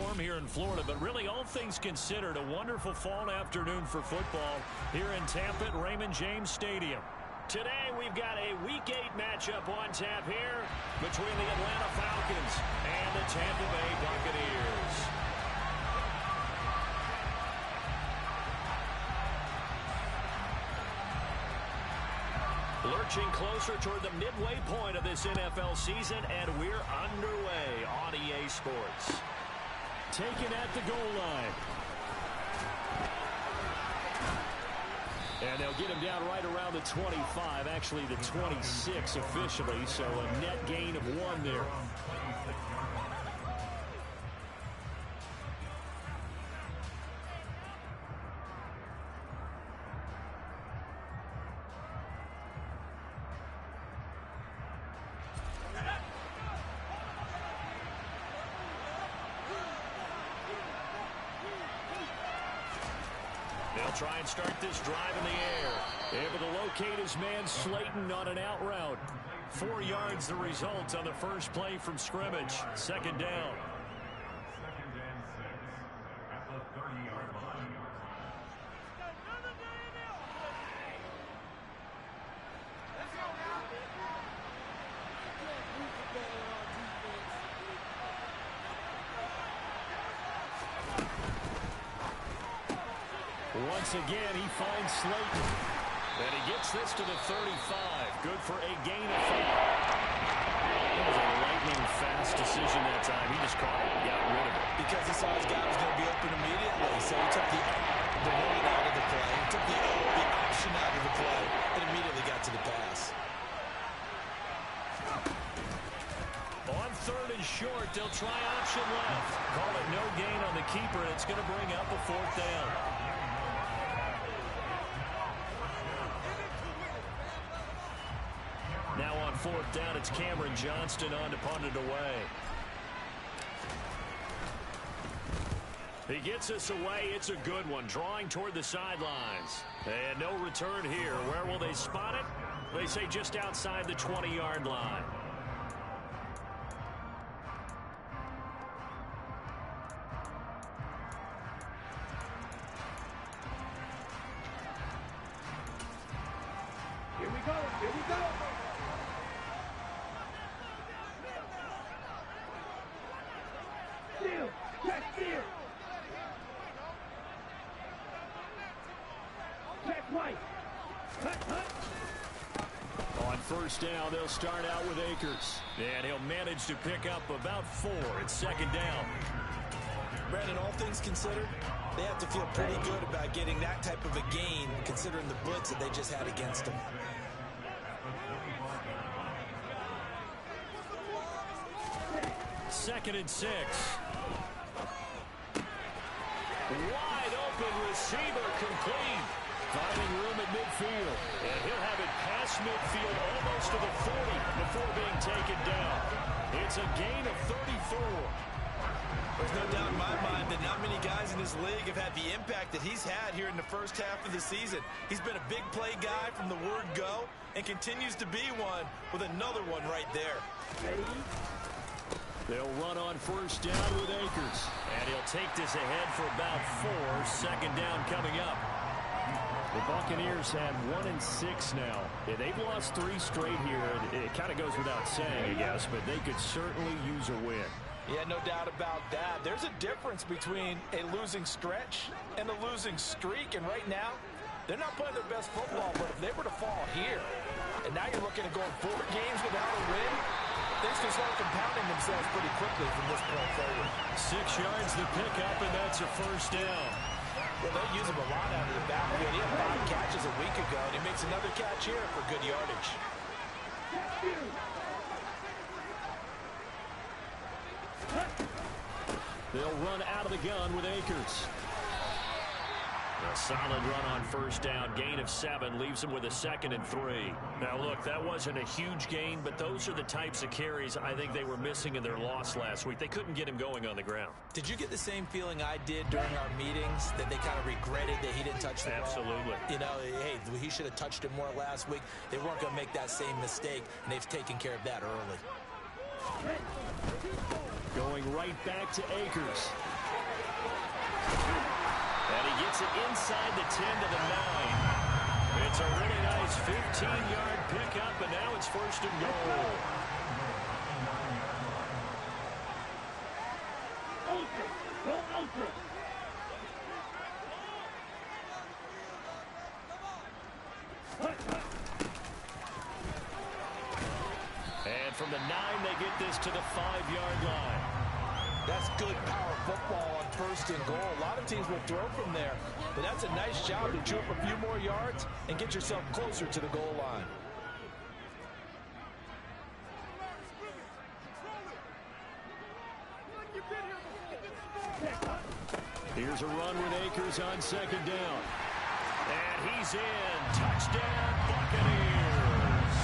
warm here in Florida, but really all things considered, a wonderful fall afternoon for football here in Tampa at Raymond James Stadium. Today we've got a Week 8 matchup on tap here between the Atlanta Falcons and the Tampa Bay Buccaneers. Lurching closer toward the midway point of this NFL season, and we're underway on EA Sports. Taken at the goal line. And they'll get him down right around the 25, actually the 26 officially, so a net gain of 1 there. They'll try and start this drive in the air. Able to locate his man Slayton on an out route. 4 yards the result on the first play from scrimmage. Second down. Second and 6 at the 30-yard line. Once again, he finds Slayton. And he gets this to the 35. Good for a gain of 5. It was a lightning fast decision that time. He just caught it and got rid of it. Because he saw his guy was going to be open immediately. So he took the running out of the play. He took the option out of the play and immediately got to the pass. On 3rd and short, they'll try option left. Call it no gain on the keeper, and it's going to bring up a 4th down. Now on 4th down, it's Cameron Johnston on to punt it away. He gets us away. It's a good one, drawing toward the sidelines. And no return here. Where will they spot it? They say just outside the 20-yard line. Here we go. Here we go. Steal. Check steal. Check right. Hut. On 1st down, they'll start out with Akers. And he'll manage to pick up about 4. It's 2nd down. Brandon, all things considered, they have to feel pretty good about getting that type of a gain, considering the blitz that they just had against them. Second and 6. Wide open receiver complete. Finding room at midfield. And he'll have it past midfield almost to the 40 before being taken down. It's a gain of 34. There's no doubt in my mind that not many guys in this league have had the impact that he's had here in the first half of the season. He's been a big play guy from the word go and continues to be one with another one right there. They'll run on 1st down with Akers. And he'll take this ahead for about 4. 2nd down coming up. The Buccaneers have 1 and 6 now. Yeah, they've lost 3 straight here. It kind of goes without saying, I guess, but they could certainly use a win. Yeah, no doubt about that. There's a difference between a losing stretch and a losing streak. And right now, they're not playing their best football. But if they were to fall here, and now you're looking at going 4 games without a win, things can start compounding themselves pretty quickly from this point forward. 6 yards to pick up, and that's a 1st down. Well, they'll use him a lot out of the backfield. He had 5 catches a week ago, and he makes another catch here for good yardage. They'll run out of the gun with Akers. A solid run on 1st down. Gain of 7 leaves him with a 2nd and 3. Now, look, that wasn't a huge gain, but those are the types of carries I think they were missing in their loss last week. They couldn't get him going on the ground. Did you get the same feeling I did during our meetings, that they kind of regretted that he didn't touch the ball? Absolutely. You know, hey, he should have touched it more last week. They weren't going to make that same mistake, and they've taken care of that early. Going right back to Akers. gets it inside the 10 to the 9. It's a really nice 15-yard pickup, and now it's first and goal. Go ultra. And from the 9, they get this to the 5-yard line. That's good power football on first and goal. A lot of teams will throw from there, but that's a nice job to chew up a few more yards and get yourself closer to the goal line. Here's a run with Akers on second down. And he's in. Touchdown, Buccaneers.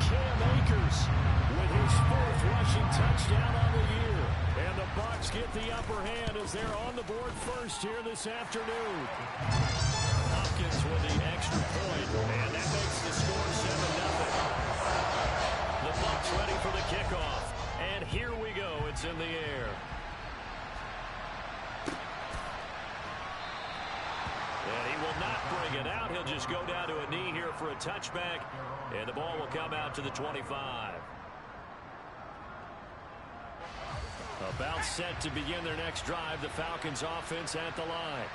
Cam Akers with his 4th rushing touchdown on the year. And the Bucs get the upper hand as they're on the board first here this afternoon. Hopkins with the extra point, and that makes the score 7-0. The Bucs ready for the kickoff. And here we go. It's in the air. And he will not bring it out. He'll just go down to a knee here for a touchback. And the ball will come out to the 25. About set to begin their next drive. The Falcons offense at the line.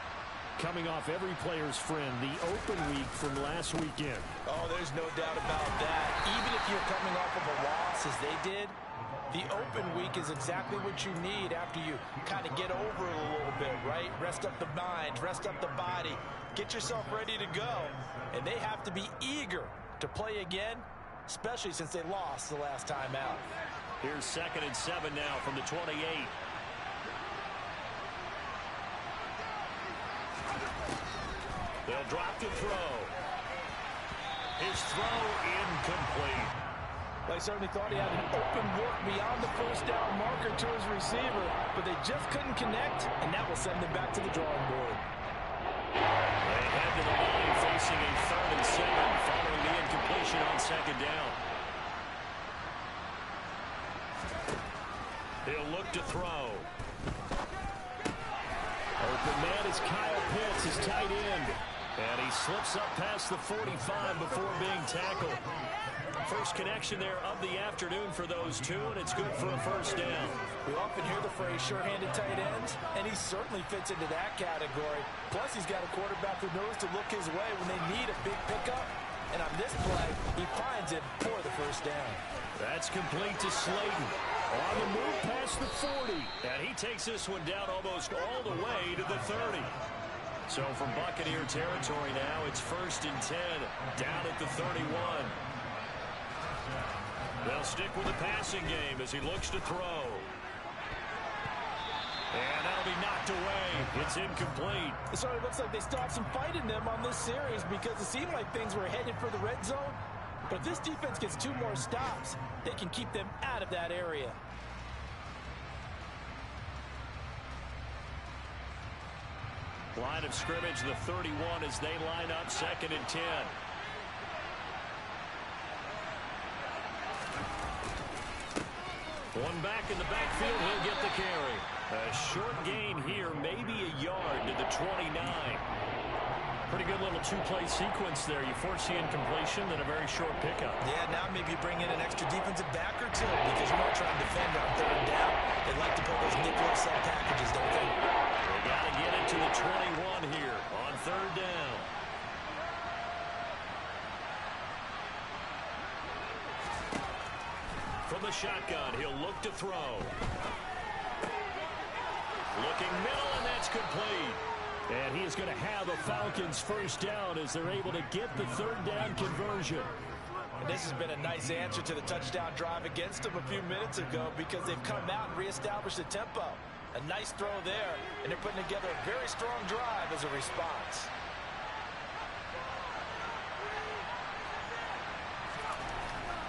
Coming off every player's friend, the open week from last weekend. Oh, there's no doubt about that. Even if you're coming off of a loss as they did, the open week is exactly what you need after you kind of get over it a little bit, right? Rest up the mind, rest up the body, get yourself ready to go. And they have to be eager to play again, especially since they lost the last time out. Here's 2nd and 7 now from the 28. They'll drop the throw. His throw incomplete. Well, I certainly thought he had an open look beyond the first down marker to his receiver, but they just couldn't connect, and that will send them back to the drawing board. They head to the line facing a 3rd and 7 following the incompletion on second down. He'll look to throw. Open man is Kyle Pitts, his tight end. And he slips up past the 45 before being tackled. First connection there of the afternoon for those two, and it's good for a first down. We often hear the phrase sure-handed tight ends, and he certainly fits into that category. Plus, he's got a quarterback who knows to look his way when they need a big pickup. And on this play, he finds it for the first down. That's complete to Slayton. On the move past the 40. And he takes this one down almost all the way to the 30. So from Buccaneer territory now, it's 1st and 10 down at the 31. They'll stick with the passing game as he looks to throw. And that'll be knocked away. It's incomplete. It certainly looks like they still have some fight in them on this series because it seemed like things were headed for the red zone. But if this defense gets 2 more stops, they can keep them out of that area. Line of scrimmage, the 31 as they line up 2nd and 10. One back in the backfield, he'll get the carry. A short gain here, maybe a yard to the 29. Pretty good little 2-play sequence there. You force the incompletion, then a very short pickup. Yeah, now maybe you bring in an extra defensive back or two because you're not trying to defend on 3rd down. They like to pull those nickel sub packages, don't they? They got to get it to the 21 here on 3rd down. From the shotgun, he'll look to throw. Looking middle, and that's complete. And he is going to have a Falcons first down as they're able to get the 3rd down conversion. And this has been a nice answer to the touchdown drive against them a few minutes ago because they've come out and reestablished the tempo. A nice throw there, and they're putting together a very strong drive as a response.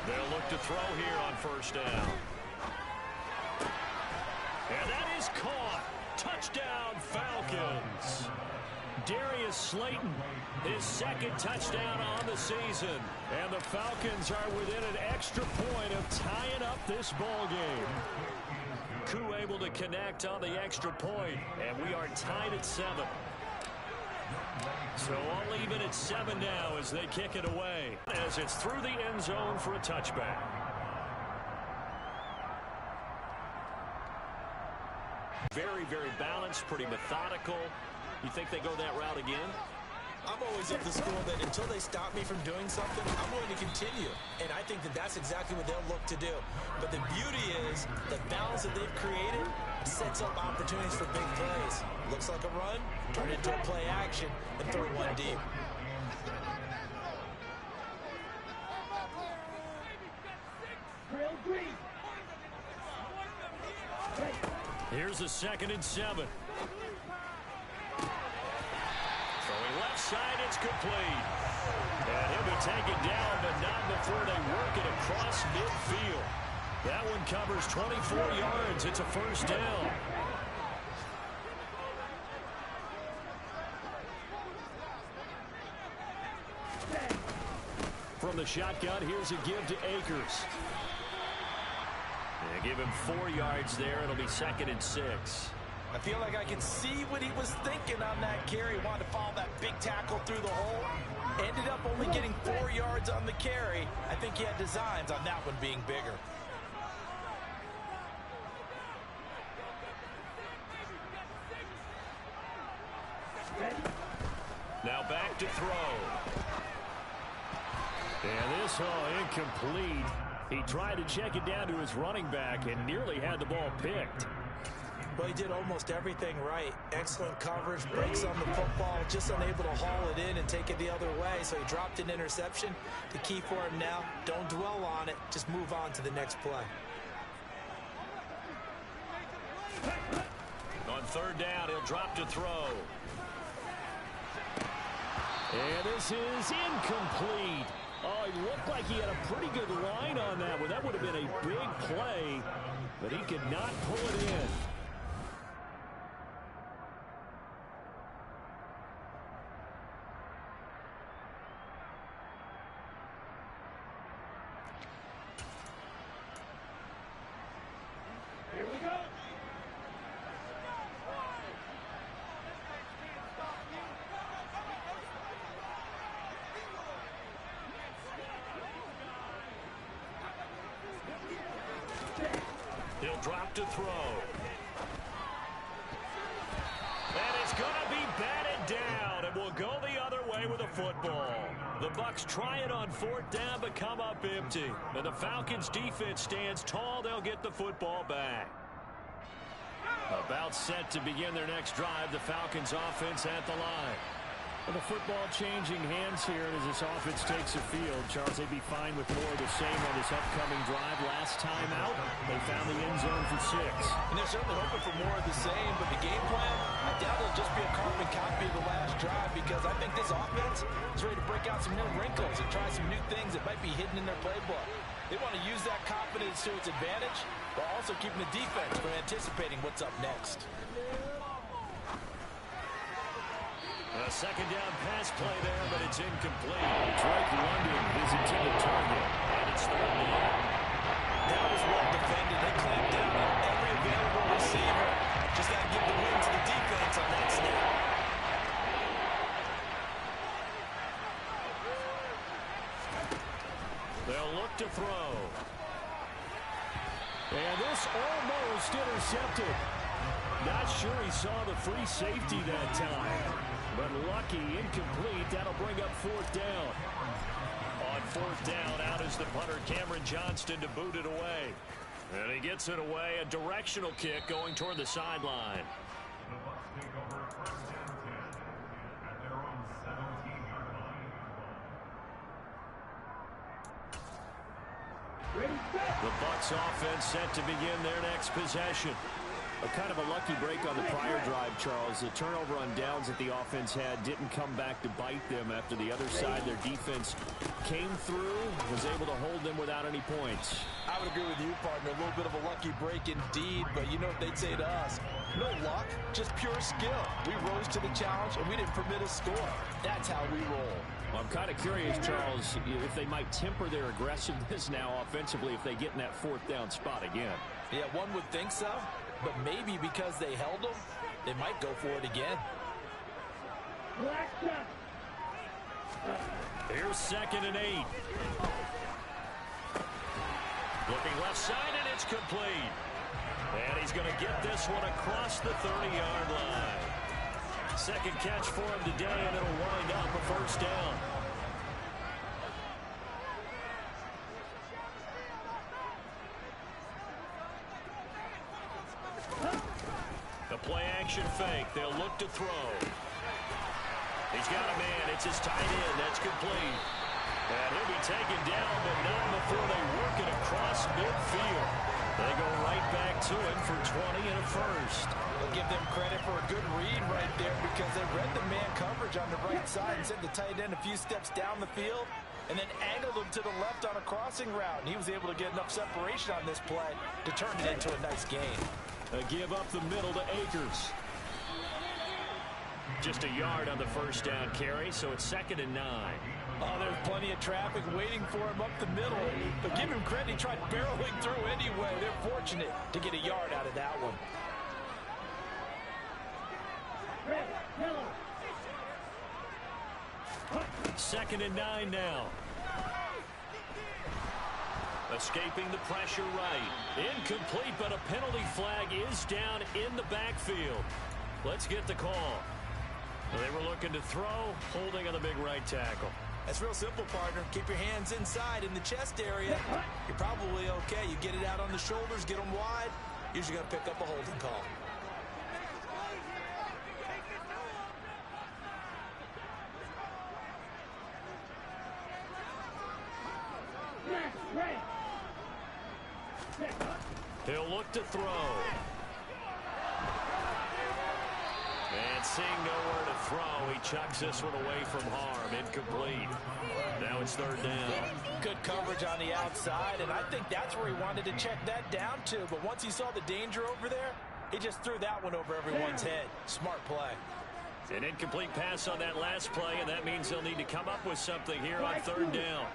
They'll look to throw here on 1st down. And that is caught. Touchdown, Falcons. Darius Slayton, his 2nd touchdown on the season. And the Falcons are within an extra point of tying up this ball game. Koo able to connect on the extra point, and we are tied at 7. So I'll leave it at 7 now as they kick it away, as it's through the end zone for a touchback. Very, very balanced, pretty methodical. You think they go that route again? I'm always of the school that until they stop me from doing something, I'm going to continue. And I think that that's exactly what they'll look to do. But the beauty is the balance that they've created sets up opportunities for big plays. Looks like a run, turn it into a play action, and throw one deep. Here's a 2nd and 7. Throwing left side, it's complete. And he'll be taken down, but not before they work it across midfield. That one covers 24 yards. It's a first down. From the shotgun, here's a give to Akers. And give him 4 yards there. It'll be 2nd and 6. I feel like I can see what he was thinking on that carry. He wanted to follow that big tackle through the hole. Ended up only getting 4 yards on the carry. I think he had designs on that one being bigger. Now back to throw. And this incomplete. He tried to check it down to his running back and nearly had the ball picked. Well, he did almost everything right. Excellent coverage, breaks on the football, just unable to haul it in and take it the other way. So he dropped an interception. The key for him now, don't dwell on it. Just move on to the next play. On 3rd down, he'll drop to throw. And this is incomplete. Oh, he looked like he had a pretty good line on that one. That would have been a big play, but he could not pull it in. Here we go. He'll drop to throw. And it's going to be batted down, and will go the other way with a football. The Bucs try it on 4th down, but come up empty. And the Falcons' defense stands tall. They'll get the football back. About set to begin their next drive, the Falcons' offense at the line. Well, the football changing hands here as this offense takes the field. Charles, they'd be fine with more of the same on this upcoming drive. Last time out, they found the end zone for 6. And they're certainly hoping for more of the same, but the game plan, I doubt it'll just be a carbon copy of the last drive, because I think this offense is ready to break out some new wrinkles and try some new things that might be hidden in their playbook. They want to use that confidence to its advantage, while also keeping the defense from anticipating what's up next. A 2nd down pass play there, but it's incomplete. Drake London, his intended target, and it's 3rd down. That was well defended. They clamped down on every available receiver. Just got to give the win to the defense on that snap. They'll look to throw. And this almost intercepted. Not sure he saw the free safety that time. But lucky, incomplete. That'll bring up 4th down. On 4th down, out is the punter, Cameron Johnston, to boot it away. And he gets it away. A directional kick going toward the sideline. The Bucs take over 1st and 10 at their own 17-yard line. The Bucs offense set to begin their next possession. A kind of a lucky break on the prior drive, Charles. The turnover on downs that the offense had didn't come back to bite them after the other side. Their defense came through, was able to hold them without any points. I would agree with you, partner. A little bit of a lucky break indeed, but you know what they'd say to us? No luck, just pure skill. We rose to the challenge, and we didn't permit a score. That's how we roll. Well, I'm kind of curious, Charles, if they might temper their aggressiveness now offensively if they get in that 4th down spot again. Yeah, one would think so. But maybe because they held them, they might go for it again. Blackjack. Here's 2nd and 8. Looking left side, and it's complete. And he's going to get this one across the 30-yard line. Second catch for him today, and it'll wind up a first down. The play-action fake. They'll look to throw. He's got a man. It's his tight end. That's complete. And he'll be taken down, but not before they work it across midfield. They go right back to him for 20 and a first. We'll give them credit for a good read right there because they read the man coverage on the right side and sent the tight end a few steps down the field and then angled him to the left on a crossing route. And he was able to get enough separation on this play to turn it into a nice gain. A give up the middle to Akers. Just a yard on the first down carry, so it's 2nd and 9. Oh, there's plenty of traffic waiting for him up the middle. But give him credit, he tried barreling through anyway. They're fortunate to get a yard out of that one. Red, yellow. 2nd and 9 now. Escaping the pressure right. Incomplete, but a penalty flag is down in the backfield. Let's get the call. They were looking to throw, holding on the big right tackle. That's real simple, partner. Keep your hands inside in the chest area. You're probably okay. You get it out on the shoulders, get them wide. Usually going to pick up a holding call. He'll look to throw. And seeing nowhere to throw, he chucks this one away from harm. Incomplete. Now it's 3rd down. Good coverage on the outside, and I think that's where he wanted to check that down to. But once he saw the danger over there, he just threw that one over everyone's head. Smart play. An incomplete pass on that last play, and that means they'll need to come up with something here on 3rd down.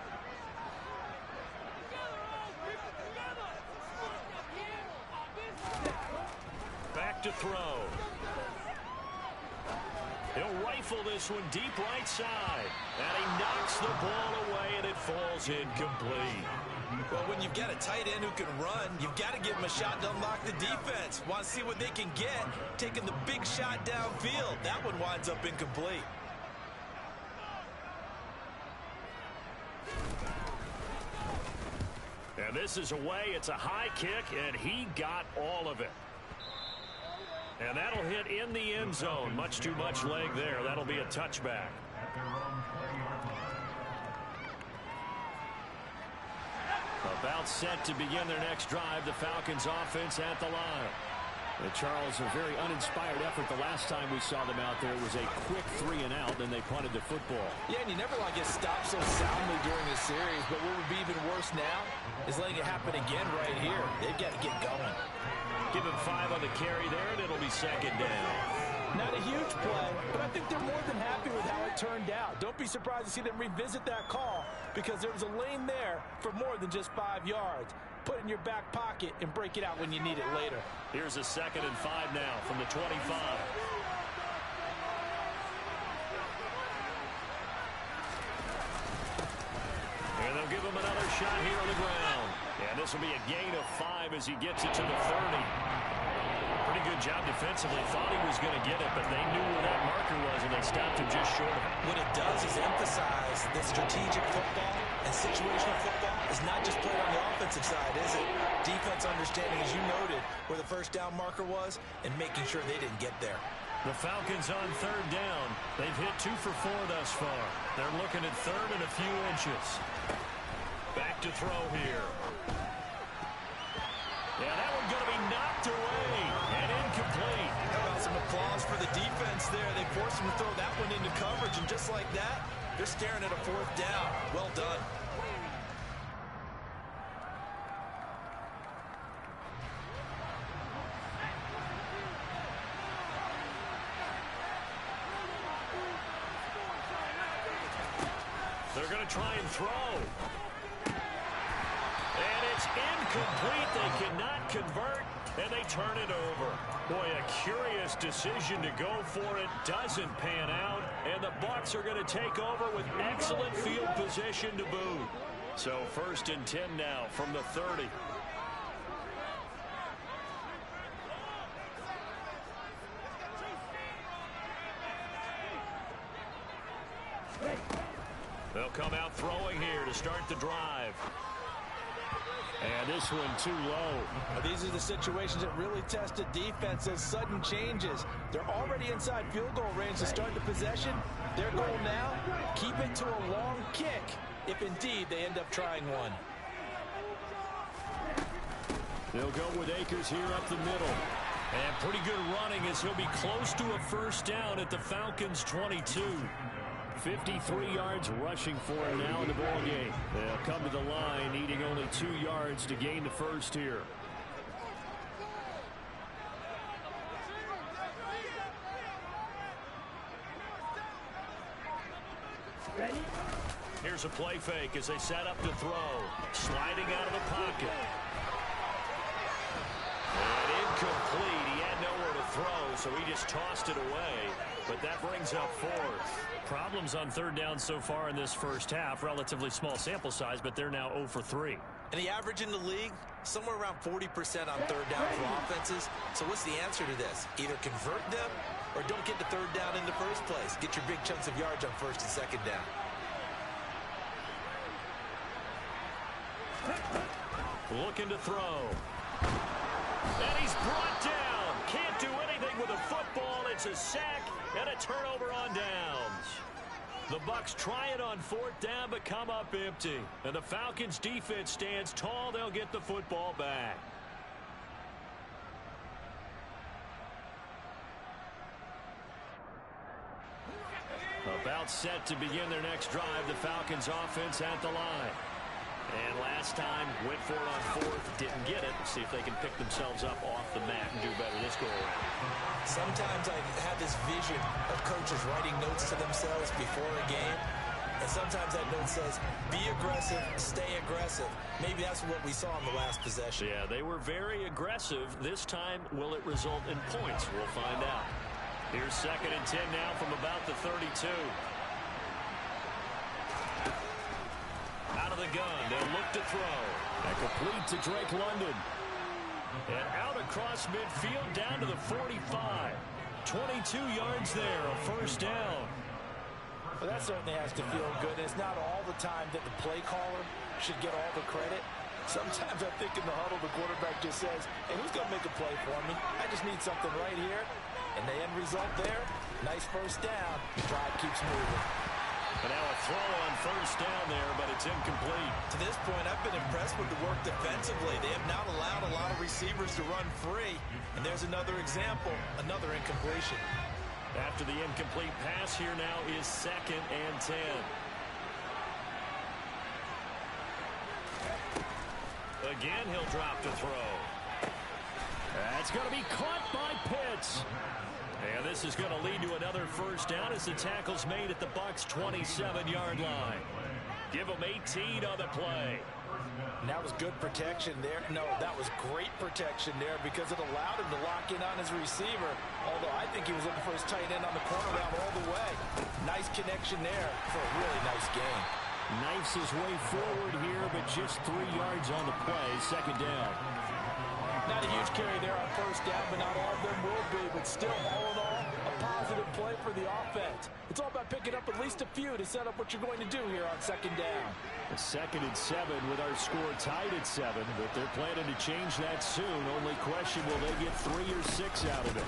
Back to throw. He'll rifle this one deep right side. And he knocks the ball away, and it falls incomplete. Well, when you've got a tight end who can run, you've got to give him a shot to unlock the defense. Want to see what they can get, taking the big shot downfield. That one winds up incomplete. And this is away. It's a high kick, and he got all of it. And that'll hit in the end zone. Much too much leg there. That'll be a touchback. About set to begin their next drive. The Falcons offense at the line. Charles, a very uninspired effort the last time we saw them out there. It was a quick 3 and out, then they punted the football. Yeah, and you never want to get stopped so soundly during a series, but what would be even worse now is letting it happen again right here. They've got to get going. Give him 5 on the carry there, and it'll be 2nd down. Not a huge play, but I think they're more than happy with how it turned out. Don't be surprised to see them revisit that call because there was a lane there for more than just 5 yards. Put it in your back pocket and break it out when you need it later. Here's a 2nd and 5 now from the 25. And they'll give him another shot here on the ground. And this will be a gain of 5 as he gets it to the 30. Pretty good job defensively. Thought he was going to get it, but they knew where that marker was, and they stopped him just short of it. What it does is emphasize that strategic football and situational football is not just played on the offensive side, is it? Defense understanding, as you noted, where the first down marker was and making sure they didn't get there. The Falcons on 3rd down. They've hit 2 for 4 thus far. They're looking at 3rd and a few inches. Back to throw here. Yeah, that one's going to be knocked away and incomplete. How about some applause for the defense there? They forced him to throw that one into coverage, and just like that, they're staring at a 4th down. Well done. They're going to try and throw. And it's incomplete. They cannot convert, and they turn it over. Boy, a curious decision to go for it. Doesn't pan out, And the Bucs are going to take over with excellent field position to boot. So 1st and 10 now from the 30. They'll come out throwing here to start the drive. And this one too low. These are the situations that really test a defense, those sudden changes. They're already inside field goal range to start the possession. Their goal now, keep it to a long kick, if indeed they end up trying one. They'll go with Akers here up the middle. And pretty good running as he'll be close to a first down at the Falcons' 22. 53 yards rushing for him now in the ball game. They'll come to the line, needing only 2 yards to gain the first here. Ready? Here's a play fake as they set up to throw. Sliding out of the pocket. And incomplete. He had nowhere to throw, so he just tossed it away. But that brings up 4th. Problems on 3rd down so far in this first half. Relatively small sample size, but they're now 0 for 3. And the average in the league, somewhere around 40% on 3rd down for offenses. So what's the answer to this? Either convert them or don't get the 3rd down in the first place. Get your big chunks of yards on 1st and 2nd down. Looking to throw. And he's brought down. Can't do anything with a football. It's a sack and a turnover on downs. The Bucs try it on 4th down but come up empty. And the Falcons defense stands tall. They'll get the football back. About set to begin their next drive. The Falcons offense at the line. And last time went for it on 4th, didn't get it. See if they can pick themselves up off the mat and do better this go around. Sometimes I have this vision of coaches writing notes to themselves before a game. And sometimes that note says, be aggressive, stay aggressive. Maybe that's what we saw in the last possession. Yeah, they were very aggressive. This time, will it result in points? We'll find out. Here's 2nd and 10 now from about the 32. Out of the gun, they'll look to throw. And complete to Drake London. And out across midfield down to the 45. 22 yards there, a first down. Well, that certainly has to feel good. It's not all the time that the play caller should get all the credit. Sometimes I think in the huddle, the quarterback just says, hey, who's going to make a play for me? I just need something right here. And the end result there, nice first down. The drive keeps moving. But now a throw on first down there, but it's incomplete. To this point, I've been impressed with the work defensively. They have not allowed a lot of receivers to run free. And there's another example, another incompletion. After the incomplete pass, here now is 2nd and 10. Again, he'll drop to throw. That's going to be caught by Pitts. And this is going to lead to another first down as the tackle's made at the Bucs' 27-yard line. Give them 18 on the play. And that was good protection there. No, that was great protection there because it allowed him to lock in on his receiver. Although I think he was looking for his tight end on the corner route all the way. Nice connection there for a really nice gain. Knifes his way forward here, but just 3 yards on the play. 2nd down. Not a huge carry there on first down, but not all of them will be. But still, all in all, a positive play for the offense. It's all about picking up at least a few to set up what you're going to do here on 2nd down. A 2nd and 7 with our score tied at 7, but they're planning to change that soon. Only question, will they get 3 or 6 out of it?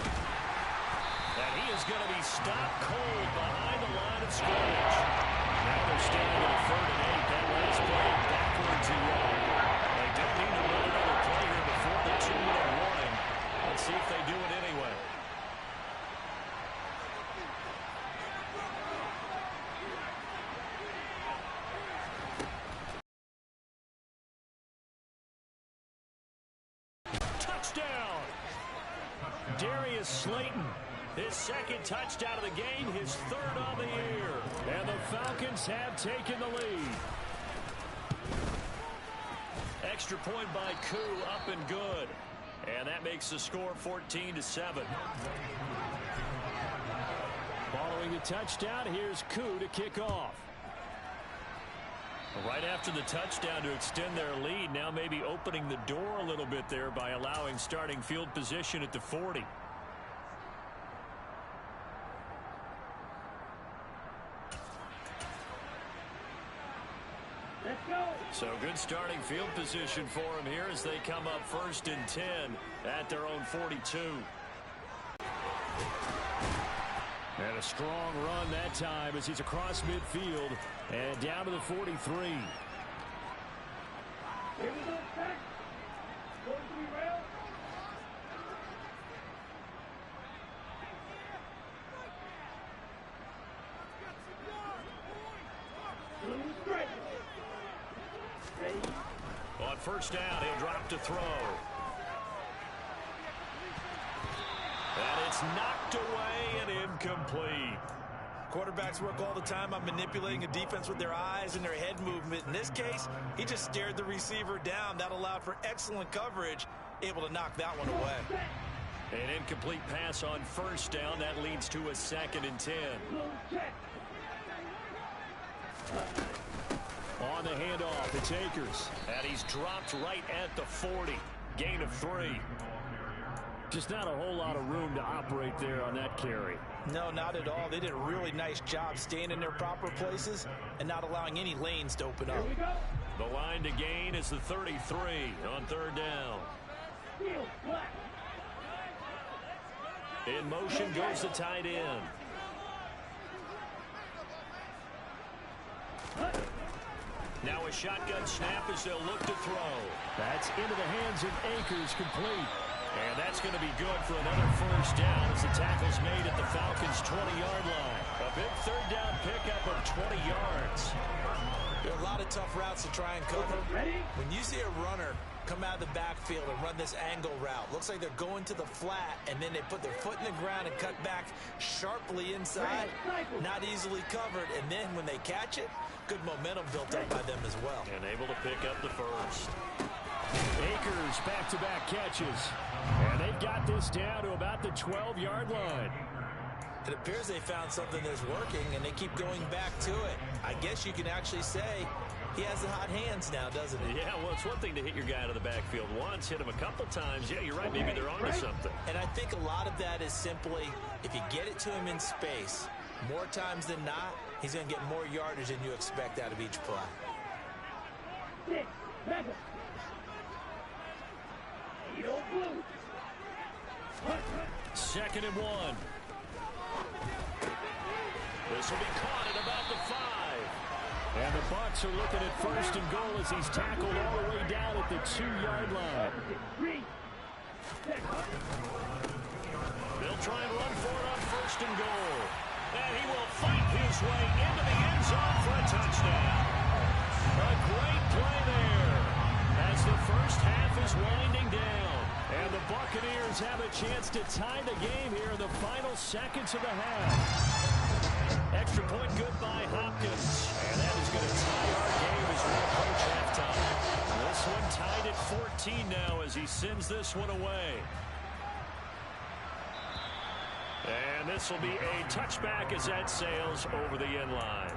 And he is going to be stopped cold behind the line of scrimmage. Now they're standing at 3rd and 8. That last play backwards and wrong. They don't need to run another play here before the 2-minute warning. Let's see if they do it anyway. Touchdown! Darius Slayton. His 2nd touchdown of the game, his 3rd on the year. And the Falcons have taken the lead. Extra point by Koo, up and good. And that makes the score 14-7. Following a touchdown. Here's Koo to kick off. Right after the touchdown to extend their lead, now maybe opening the door a little bit there by allowing starting field position at the 40. Let's go. So good starting field position for him here as they come up 1st and 10 at their own 42. And a strong run that time as he's across midfield and down to the 43. Here we go, back. Go to the rail. Straight. Ready. On 1st down, he'll drop to throw. And it's knocked away and incomplete. Quarterbacks work all the time on manipulating a defense with their eyes and their head movement. In this case, he just stared the receiver down. That allowed for excellent coverage, able to knock that one away. An incomplete pass on 1st down. That leads to a 2nd and 10. On the handoff, it's Akers. And he's dropped right at the 40. Gain of 3. Just not a whole lot of room to operate there on that carry. No, not at all. They did a really nice job staying in their proper places and not allowing any lanes to open up. Here we go. The line to gain is the 33 on 3rd down. Field black. In motion goes the tight end. Now a shotgun snap as they'll look to throw. That's into the hands of Akers, complete. And that's going to be good for another 1st down as the tackle's made at the Falcons' 20-yard line. A big 3rd down pickup of 20 yards. There are a lot of tough routes to try and cover. Ready? When you see a runner come out of the backfield and run this angle route, looks like they're going to the flat, and then they put their foot in the ground and cut back sharply inside. Not easily covered, and then when they catch it, good momentum built up by them as well. And able to pick up the 1st. Akers back-to-back catches. And they've got this down to about the 12-yard line. It appears they found something that's working, and they keep going back to it. I guess you can actually say he has the hot hands now, doesn't he? Yeah, well, it's one thing to hit your guy out of the backfield once, hit him a couple times. Yeah, you're right. Maybe they're onto something. And I think a lot of that is simply if you get it to him in space, more times than not, he's going to get more yardage than you expect out of each play. 6, mega. Yo, blue. 2nd and 1. This will be caught at about the 5. And the Bucs are looking at 1st and goal as he's tackled all the way down at the 2-yard line. 3. They'll try and run for it on 1st and goal. And he will fight his way into the end zone for a touchdown. A great play there as the 1st half is winding down. And the Buccaneers have a chance to tie the game here in the final seconds of the half. Extra point good by Hopkins. And that is going to tie our game as we approach halftime. This one tied at 14 now as he sends this one away. And this will be a touchback as that sails over the end line.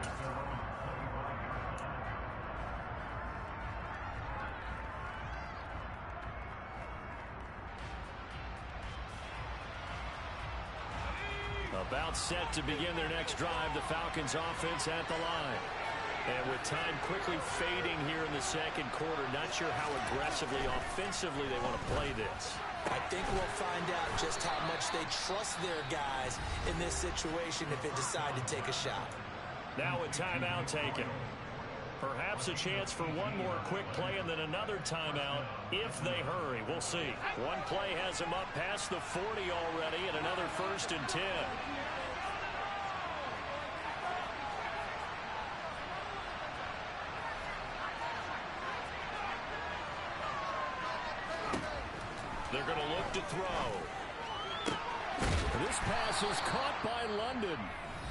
About set to begin their next drive, the Falcons offense at the line. And with time quickly fading here in the 2nd quarter, not sure how aggressively, offensively they want to play this. I think we'll find out just how much they trust their guys in this situation if they decide to take a shot. Now a timeout taken. Perhaps a chance for one more quick play and then another timeout if they hurry. We'll see. One play has them up past the 40 already and another 1st and 10. They're going to look to throw. This pass is caught by London.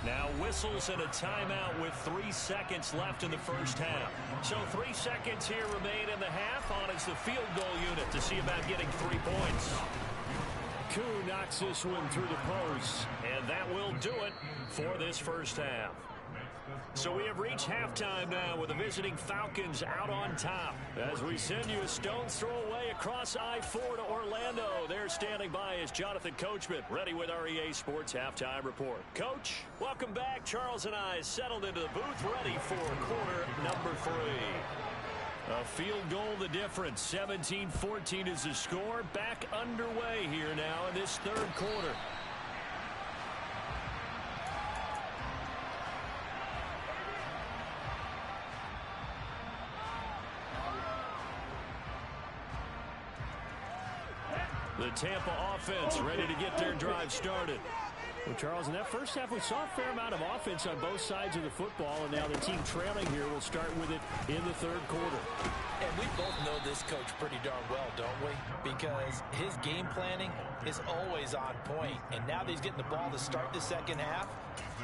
Now whistles and a timeout with 3 seconds left in the 1st half. So 3 seconds here remain in the half. On is the field goal unit to see about getting 3 points. Koo knocks this one through the post. And that will do it for this first half. So we have reached halftime now with the visiting Falcons out on top. As we send you a stone's throw away across I-4 to Orlando. There standing by is Jonathan Coachman, ready with our EA Sports Halftime Report. Coach, welcome back. Charles and I settled into the booth, ready for quarter number 3. A field goal the difference. 17-14 is the score. Back underway here now in this third quarter. The Tampa offense ready to get their drive started. Well, Charles, in that first half, we saw a fair amount of offense on both sides of the football, and now the team trailing here will start with it in the third quarter. And we both know this coach pretty darn well, don't we? Because his game planning is always on point. And now that he's getting the ball to start the second half,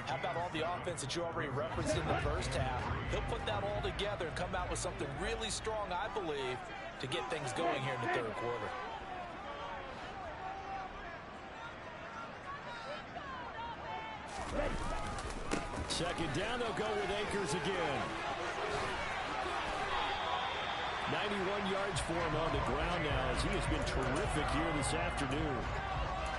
how about all the offense that you already referenced in the first half? He'll put that all together and come out with something really strong, I believe, to get things going here in the third quarter. Second down, they'll go with Akers again. 91 yards for him on the ground now as he has been terrific here this afternoon.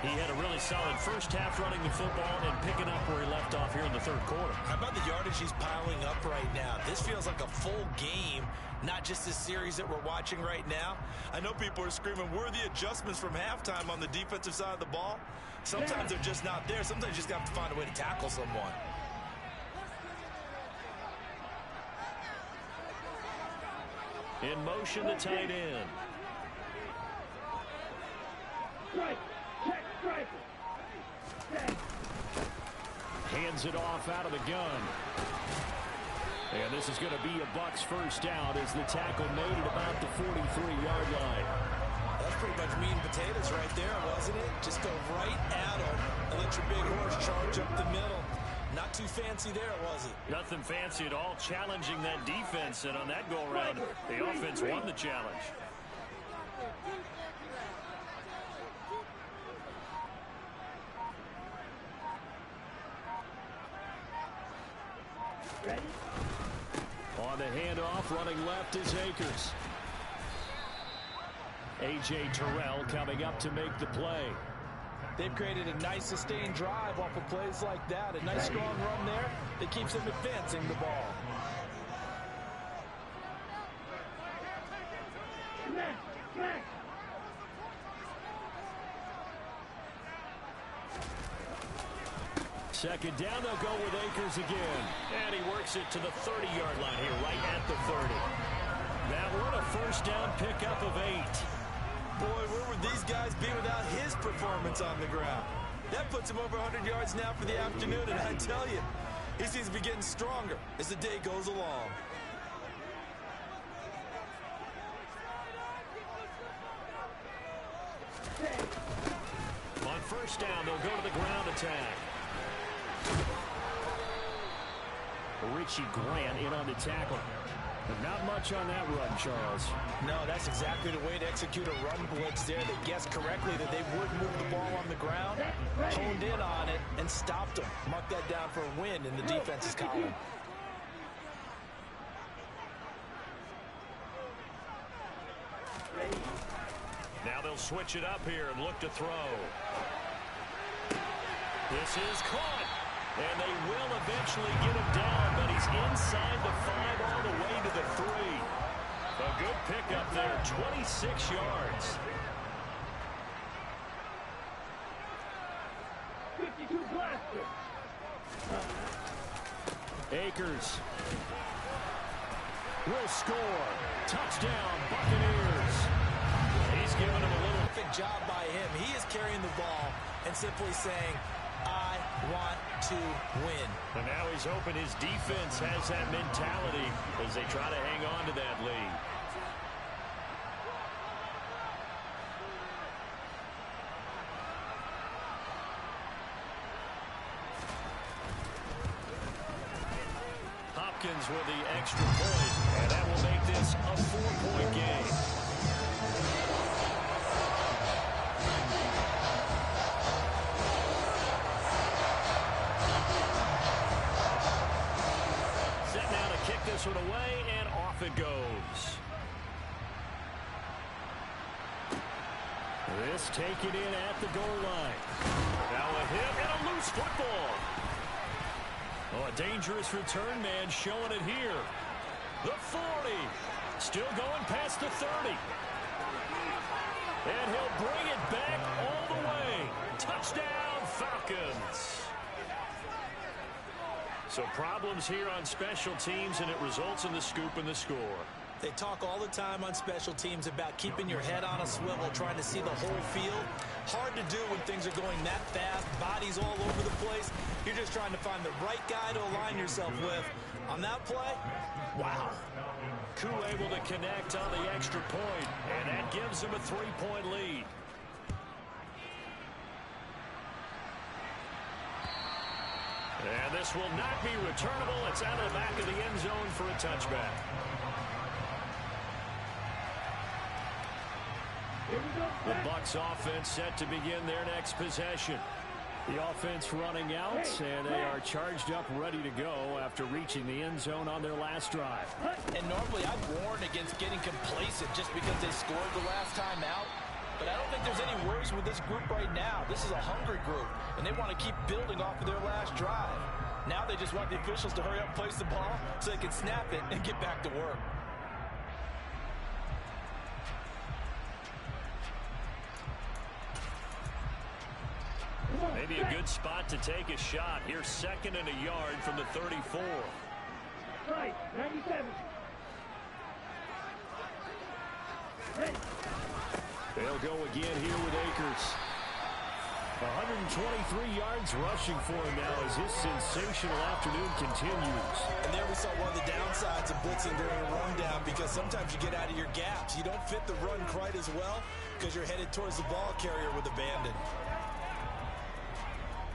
He had a really solid first half running the football and picking up where he left off here in the third quarter. How about the yardage he's piling up right now? This feels like a full game, not just this series that we're watching right now. I know people are screaming, where are the adjustments from halftime on the defensive side of the ball? Sometimes they're just not there. Sometimes you just have to find a way to tackle someone. In motion, the tight end. Strike. Check strike. Hands it off out of the gun. And this is going to be a Bucs first down as the tackle made at about the 43-yard line. That's pretty much meat and potatoes right there, wasn't it? Just go right at him and let your big horse charge up the middle. Not too fancy there, was it? Nothing fancy at all, challenging that defense, and on that go-around, the offense won the challenge. Ready? On the handoff, running left is Akers. A.J. Terrell coming up to make the play. They've created a nice sustained drive off of plays like that. A nice strong run there that keeps them advancing the ball. Smack. Smack. Second down, they'll go with Akers again. And he works it to the 30-yard line here, right at the 30. That one a first down pickup of 8. Boy, where would these guys be without his performance on the ground? That puts him over 100 yards now for the afternoon, and I tell you, he seems to be getting stronger as the day goes along. On first down, they'll go to the ground attack. Richie Grant in on the tackle. But not much on that run, Charles. No, that's exactly the way to execute a run blitz there. They guessed correctly that they would move the ball on the ground, honed in on it, and stopped them. Mark that down for a win in the defense's column. Now they'll switch it up here and look to throw. This is caught. And they will eventually get him down, but he's inside the 5 all the way to the 3. A good pickup there, 26 yards. 52 blaster. Akers will score. Touchdown, Buccaneers. He's giving him a little. Perfect job by him. He is carrying the ball and simply saying, I want to win. And now he's hoping his defense has that mentality as they try to hang on to that lead. Hopkins with the extra point, and that will make this a 4-point game. this one away, and off it goes. This taken in at the goal line. Now a hit and a loose football. Oh, a dangerous return man showing it here. The 40. Still going past the 30. And he'll bring it back all the way. Touchdown, Falcons. So problems here on special teams, and it results in the scoop and the score. They talk all the time on special teams about keeping your head on a swivel, trying to see the whole field. Hard to do when things are going that fast, bodies all over the place. You're just trying to find the right guy to align yourself with. On that play, wow. Koo able to connect on the extra point, and that gives them a 3-point lead. And this will not be returnable. It's out of the back of the end zone for a touchback. The Bucs offense set to begin their next possession. The offense running out, and they are charged up, ready to go after reaching the end zone on their last drive. And normally I'd warn against getting complacent just because they scored the last time out. But I don't think there's any worries with this group right now. This is a hungry group, and they want to keep building off of their last drive. Now they just want the officials to hurry up, place the ball, so they can snap it and get back to work. Maybe a good spot to take a shot. Here's 2nd and a yard from the 34. Right, 97. Ready. They'll go again here with Akers. 123 yards rushing for him now as his sensational afternoon continues. And there we saw one of the downsides of blitzing during a rundown, because sometimes you get out of your gaps. You don't fit the run quite as well because you're headed towards the ball carrier with abandon.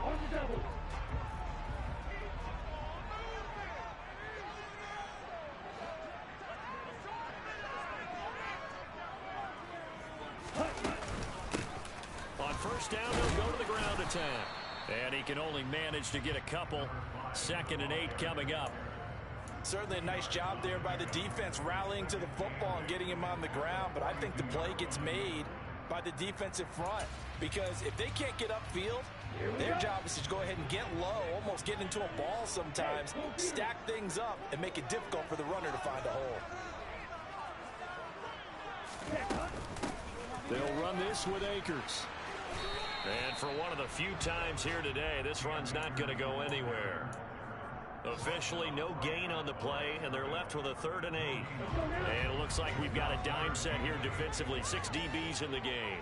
On the double. On first down, they'll go to the ground attack. And he can only manage to get a couple. 2nd and 8 coming up. Certainly a nice job there by the defense, rallying to the football and getting him on the ground. But I think the play gets made by the defensive front, because if they can't get upfield, their job is to go ahead and get low, almost get into a ball sometimes, stack things up, and make it difficult for the runner to find a hole. They'll run this with Akers. And for one of the few times here today, this run's not going to go anywhere. Officially no gain on the play, and they're left with a 3rd and 8. And it looks like we've got a dime set here defensively. 6 DBs in the game.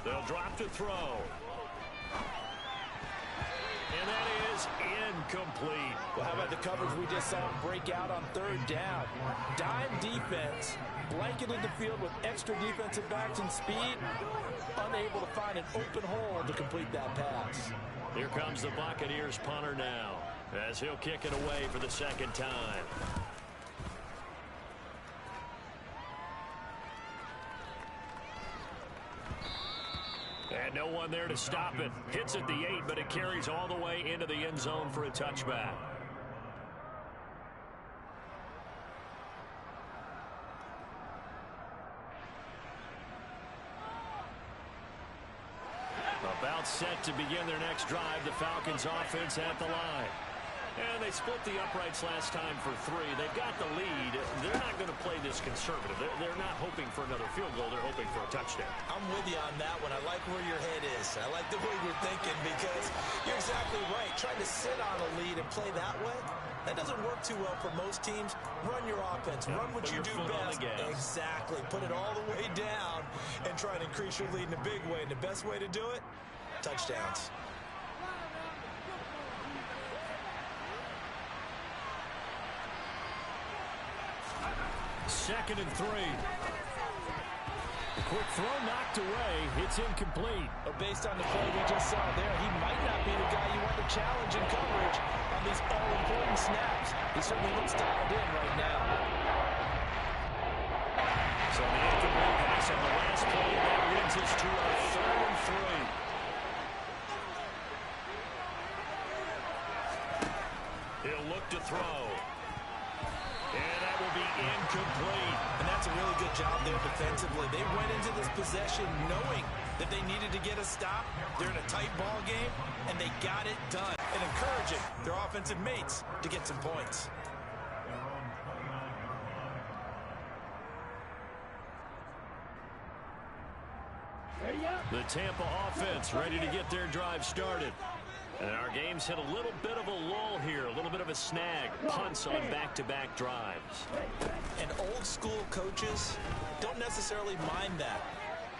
They'll drop to throw. And that is incomplete. Well, how about the coverage we just saw him break out on 3rd down? Dime defense, blanketed the field with extra defensive backs and speed, unable to find an open hole to complete that pass. Here comes the Buccaneers punter now, as he'll kick it away for the 2nd time. And no one there to stop it. Hits at the 8, but it carries all the way into the end zone for a touchback. About set to begin their next drive, the Falcons offense at the line. And they split the uprights last time for 3. They've got the lead. They're not going to play this conservative. They're not hoping for another field goal. They're hoping for a touchdown. I'm with you on that one. I like where your head is. I like the way you're thinking, because you're exactly right. Trying to sit on a lead and play that way, that doesn't work too well for most teams. Run your offense. Run what you do best. Exactly. Put it all the way down and try and increase your lead in a big way. And the best way to do it, touchdowns. 2nd and 3. The quick throw knocked away. It's incomplete. But based on the play we just saw there, he might not be the guy you want to challenge in coverage on these all-important snaps. He certainly looks dialed in right now. So the incomplete pass on the last play, that leads us to our 3rd and 3. throw. And that will be incomplete. And that's a really good job there defensively. They went into this possession knowing that they needed to get a stop. They're in a tight ball game, and they got it done. And encouraging their offensive mates to get some points. The Tampa offense ready to get their drive started. And our game's hit a little bit of a lull here, a little bit of a snag. Punts on back-to-back drives. And old-school coaches don't necessarily mind that.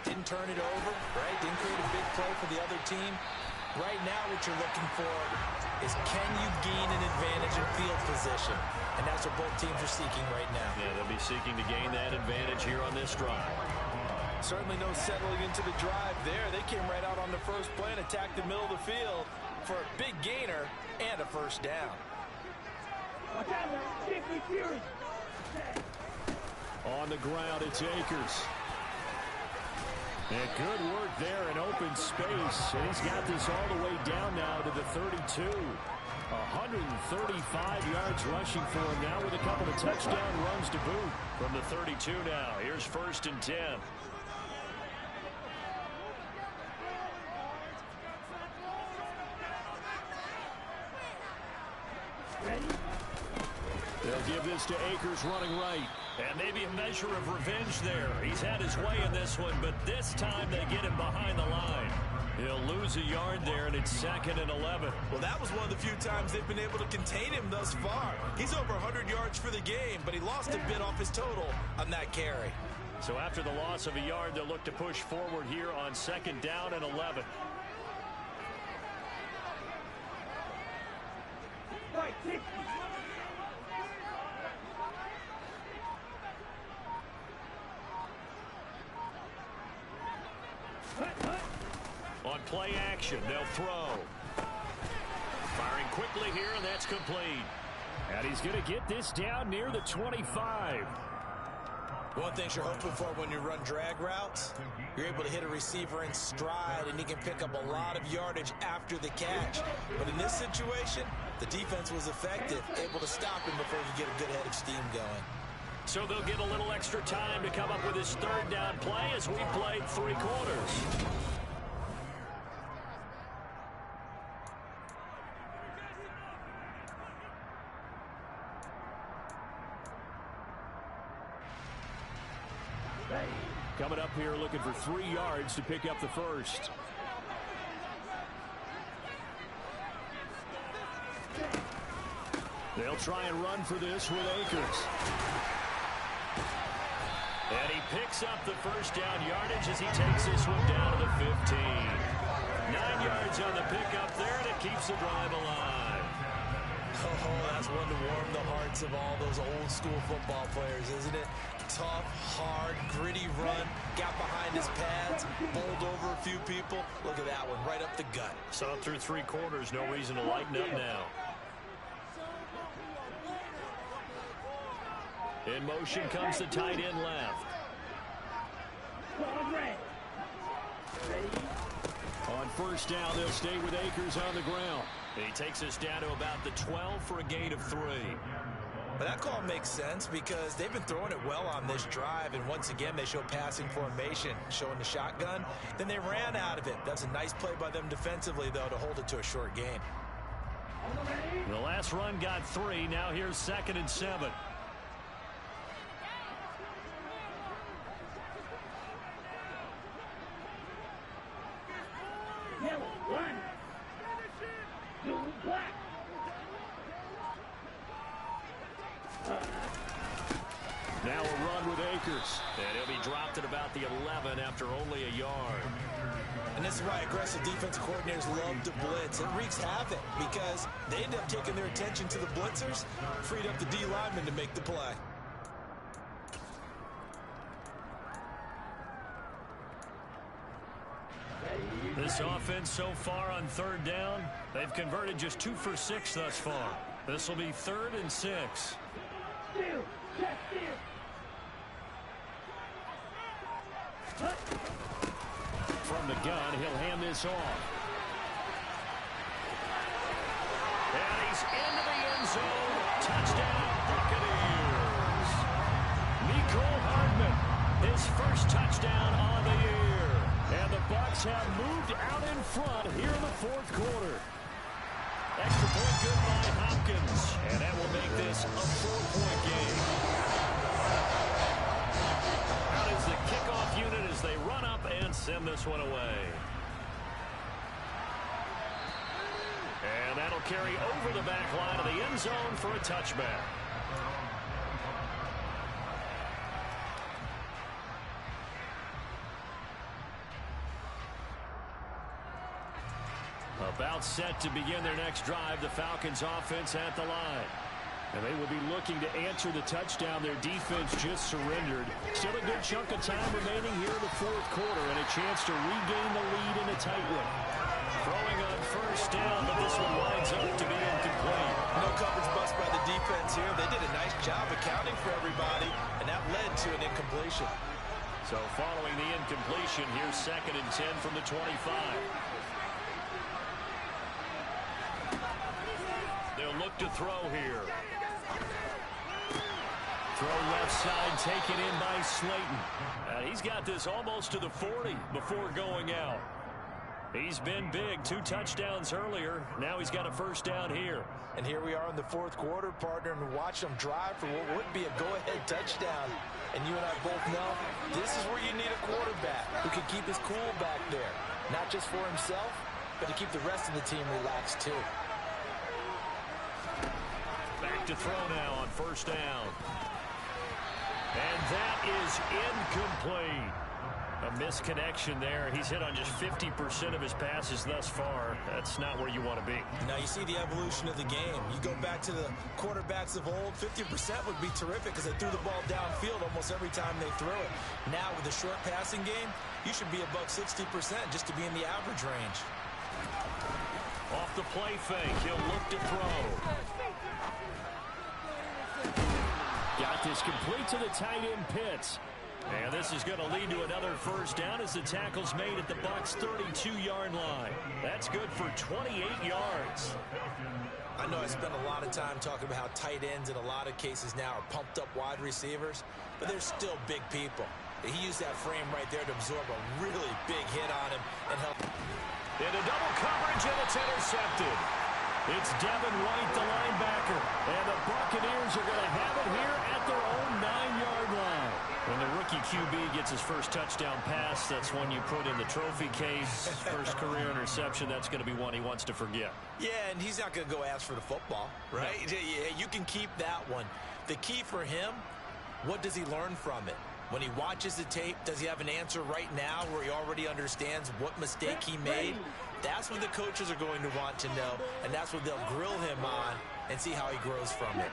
Didn't turn it over, right? Didn't create a big play for the other team. Right now what you're looking for is can you gain an advantage in field position? And that's what both teams are seeking right now. Yeah, they'll be seeking to gain that advantage here on this drive. Certainly no settling into the drive there. They came right out on the first play and attacked the middle of the field for a big gainer and a first down. Watch out, Stiffly Fury. On the ground, it's Akers. And good work there in open space. And he's got this all the way down now to the 32. 135 yards rushing for him now with a couple of touchdown runs to boot. From the 32 now, here's 1st and 10. They'll give this to Akers running right. And maybe a measure of revenge there. He's had his way in this one, but this time they get him behind the line. He'll lose a yard there, and it's 2nd and 11. Well, that was one of the few times they've been able to contain him thus far. He's over 100 yards for the game, but he lost a bit off his total on that carry. So after the loss of a yard, they'll look to push forward here on 2nd down and 11. Right, 60. On play action, they'll throw. Firing quickly here, and that's complete. And he's going to get this down near the 25. One thing you're hoping for when you run drag routes, you're able to hit a receiver in stride, and he can pick up a lot of yardage after the catch. But in this situation, the defense was effective, able to stop him before you get a good head of steam going. So they'll get a little extra time to come up with his 3rd down play as we played 3 quarters. Coming up here looking for 3 yards to pick up the first. They'll try and run for this with Akers. And he picks up the 1st down yardage as he takes this one down to the 15. 9 yards on the pickup there, and it keeps the drive alive. Oh, that's one to warm the hearts of all those old school football players, isn't it? Tough, hard, gritty run, got behind his pads, bowled over a few people. Look at that one, right up the gut. Saw through 3 quarters, no reason to lighten up now. In motion comes the tight end left. On 1st down, they'll stay with Akers on the ground. He takes us down to about the 12 for a gain of 3. But that call makes sense because they've been throwing it well on this drive, and once again they show passing formation, showing the shotgun. Then they ran out of it. That's a nice play by them defensively, though, to hold it to a short gain. The last run got 3. Now here's 2nd and 7. Yellow, one. Blue, black. Now a run with Akers. And he'll be dropped at about the 11 after only a yard. And this is why aggressive defensive coordinators love to blitz. It wreaks havoc because they end up taking their attention to the blitzers, freed up the D lineman to make the play. This offense so far on 3rd down, they've converted just 2 for 6 thus far. This will be 3rd and 6. Steal, check, steal. From the gun, he'll hand this off. And he's into the end zone touchdown, Buccaneers. Mecole Hardman, his first touchdown on the year. And the Bucs have moved out in front here in the fourth quarter. Extra point good by Hopkins. And that will make this a 4-point game. Out is the kickoff unit as they run up and send this one away. And that'll carry over the back line of the end zone for a touchback. About set to begin their next drive, the Falcons offense at the line. And they will be looking to answer the touchdown their defense just surrendered. Still a good chunk of time remaining here in the fourth quarter and a chance to regain the lead in a tight one. Throwing on first down, but this one winds up to be incomplete. No coverage bust by the defense here. They did a nice job accounting for everybody, and that led to an incompletion. So following the incompletion, here's 2nd and 10 from the 25. They'll look to throw here. Throw left side, taken in by Slayton. And he's got this almost to the 40 before going out. He's been big. 2 touchdowns earlier. Now he's got a first down here. And here we are in the fourth quarter, partner, and watch them drive for what would be a go-ahead touchdown. And you and I both know this is where you need a quarterback who can keep his cool back there. Not just for himself, but to keep the rest of the team relaxed too. Back to throw now on first down. And that is incomplete. A misconnection there. He's hit on just 50% of his passes thus far. That's not where you want to be. Now you see the evolution of the game. You go back to the quarterbacks of old, 50% would be terrific because they threw the ball downfield almost every time they threw it. Now with the short passing game, you should be above 60% just to be in the average range. Off the play fake, he'll look to throw. Got this complete to the tight end Pitts. And this is going to lead to another first down as the tackle's made at the Bucs' 32-yard line. That's good for 28 yards. I know I spent a lot of time talking about how tight ends in a lot of cases now are pumped up wide receivers, but they're still big people. He used that frame right there to absorb a really big hit on him and help. Into double coverage, and it's intercepted. It's Devin White, the linebacker. And the Buccaneers are going to have it here at their own 9-yard line. When the rookie QB gets his first touchdown pass, that's one you put in the trophy case. First career interception, that's going to be one he wants to forget. Yeah, and he's not going to go ask for the football, right? No. Yeah, you can keep that one. The key for him, what does he learn from it? When he watches the tape, does he have an answer right now where he already understands what mistake he made? That's what the coaches are going to want to know, and that's what they'll grill him on and see how he grows from it.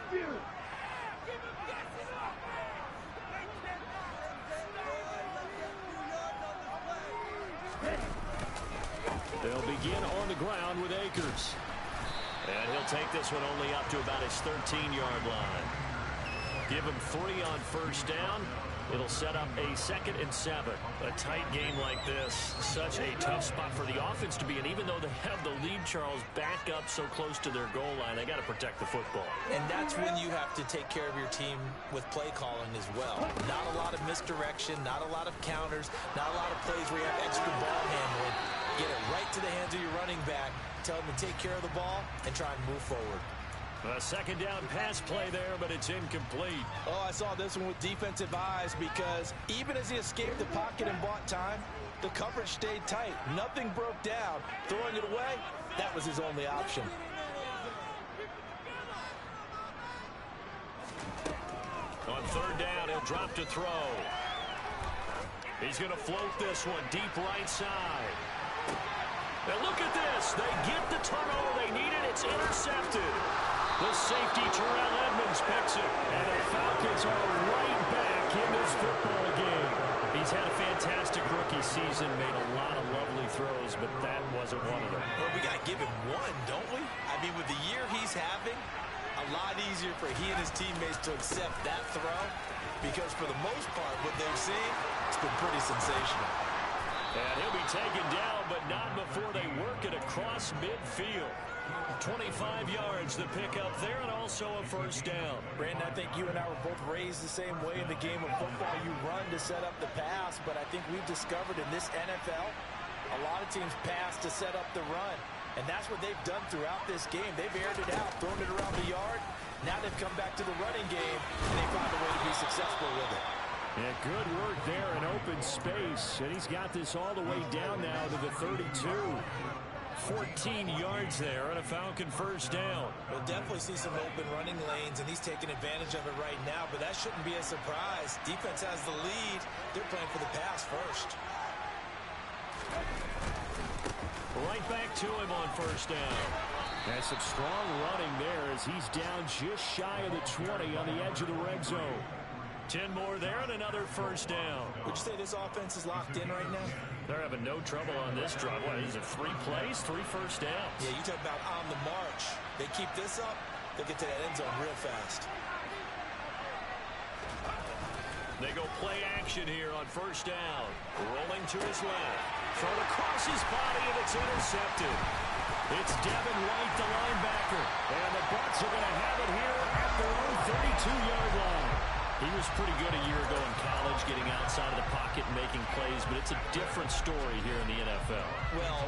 They'll begin on the ground with Akers. And he'll take this one only up to about his 13-yard line. Give him 3 on first down. It'll set up a 2nd and 7. A tight game like this, such a tough spot for the offense to be in. Even though they have the lead, Charles, back up so close to their goal line, they got to protect the football. And that's when you have to take care of your team with play calling as well. Not a lot of misdirection, not a lot of counters, not a lot of plays where you have extra ball handling. Get it right to the hands of your running back, tell him to take care of the ball, and try and move forward. A 2nd down pass play there, but it's incomplete. Oh, I saw this one with defensive eyes because even as he escaped the pocket and bought time, the coverage stayed tight. Nothing broke down. Throwing it away, that was his only option. On 3rd down, he'll drop to throw. He's going to float this one deep right side. And look at this. They get the turnover they needed. It's intercepted. The safety, Terrell Edmonds, picks it. And the Falcons are right back in this football game. He's had a fantastic rookie season, made a lot of lovely throws, but that wasn't one of them. Well, we got to give him one, don't we? I mean, with the year he's having, a lot easier for he and his teammates to accept that throw because for the most part, what they've seen, it's been pretty sensational. And he'll be taken down but not before they work it across midfield. 25 yards to pick up there, and also a first down. Brandon, I think you and I were both raised the same way in the game of football. You run to set up the pass, but I think we've discovered in this NFL, a lot of teams pass to set up the run. And that's what they've done throughout this game. They've aired it out, thrown it around the yard. Now they've come back to the running game, and they found a way to be successful with it. Yeah, good work there in open space. And he's got this all the way down now to the 32. 14 yards there and a Falcon first down. We'll definitely see some open running lanes, and he's taking advantage of it right now, but that shouldn't be a surprise. Defense has the lead. They're playing for the pass first. Right back to him on first down. And some strong running there as he's down just shy of the 20 on the edge of the red zone. 10 more there and another first down. Would you say this offense is locked in right now? They're having no trouble on this drive. What is it, 3 plays, 3 first downs? Yeah, you talk about on the march. They keep this up, they'll get to that end zone real fast. They go play action here on first down. Rolling to his left. Thrown across his body, and it's intercepted. It's Devin White, the linebacker. And the Bucs are going to have it here at their own 32-yard line. He was pretty good a year ago in college, getting outside of the pocket and making plays, but it's a different story here in the NFL. Well,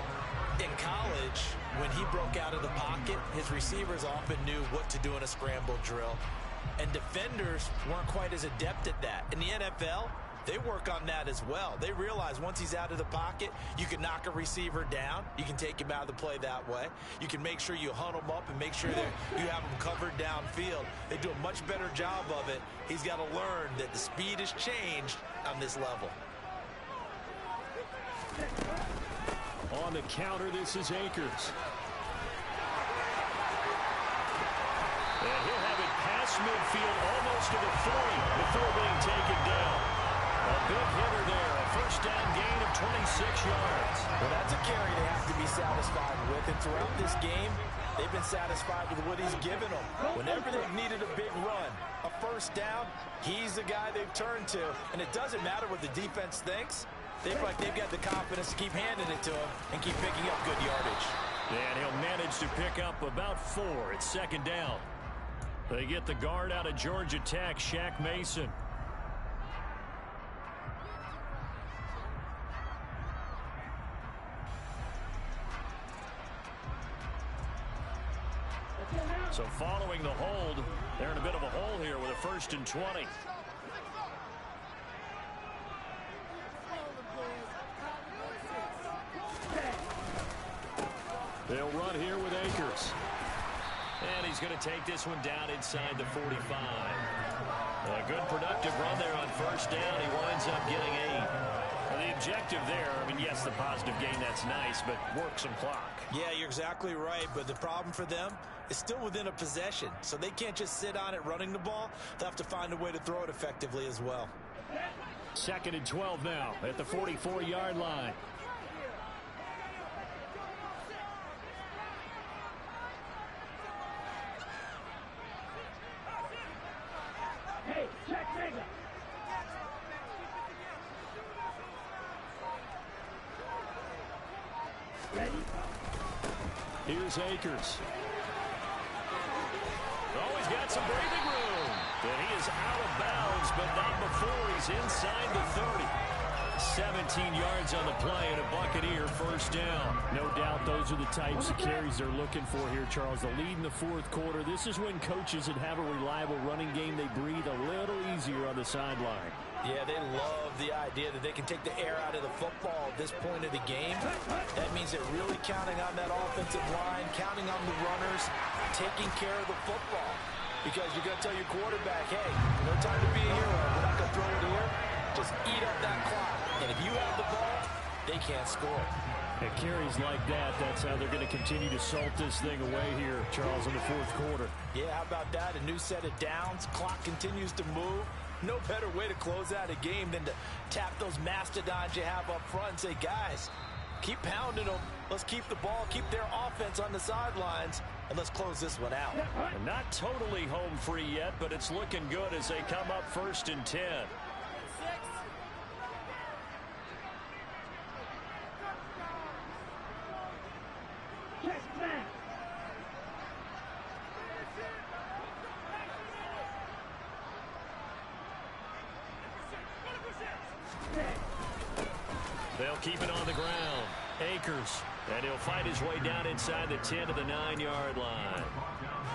in college, when he broke out of the pocket, his receivers often knew what to do in a scramble drill. And defenders weren't quite as adept at that. In the NFL, they work on that as well. They realize once he's out of the pocket, you can knock a receiver down. You can take him out of the play that way. You can make sure you hunt him up and make sure that you have him covered downfield. They do a much better job of it. He's got to learn that the speed has changed on this level. On the counter, this is Akers. And he'll have it past midfield almost to the 40 before being taken down. A big hitter there, a first down gain of 26 yards. Well, that's a carry they have to be satisfied with. And throughout this game, they've been satisfied with what he's given them. Whenever they've needed a big run, a first down, he's the guy they've turned to. And it doesn't matter what the defense thinks. They've got the confidence to keep handing it to him and keep picking up good yardage. And he'll manage to pick up about 4. It's second down. They get the guard out of Georgia Tech, Shaq Mason. So following the hold, they're in a bit of a hole here with a 1st and 20. They'll run here with Akers. And he's going to take this one down inside the 45. A good productive run there on first down. He winds up getting 8. And the objective there, I mean, yes, the positive gain, that's nice, but work some clock. Yeah, you're exactly right, but the problem for them is still within a possession, so they can't just sit on it running the ball. They'll have to find a way to throw it effectively as well. 2nd and 12 now at the 44-yard line. Hey, check Vega. Ready? Here's Akers. Oh, he's got some breathing room. And he is out of bounds, but not before he's inside the 30. 17 yards on the play and a Buccaneer first down. No doubt those are the types of carries they're looking for here, Charles. The lead in the 4th quarter. This is when coaches that have a reliable running game, they breathe a little easier on the sideline. Yeah, they love the idea that they can take the air out of the football at this point of the game. That means they're really counting on that offensive line, counting on the runners, taking care of the football. Because you're going to tell your quarterback, hey, no time to be a hero. We're not going to throw it here. Just eat up that clock. And if you have the ball, they can't score. At carries like that, that's how they're going to continue to salt this thing away here, Charles, in the 4th quarter. Yeah, how about that? A new set of downs. Clock continues to move. No better way to close out a game than to tap those mastodons you have up front and say, guys, keep pounding them. Let's keep the ball, keep their offense on the sidelines, and let's close this one out. And not totally home free yet, but it's looking good as they come up 1st and 10. Keep it on the ground. Akers. And he'll fight his way down inside the 10 to the 9-yard line.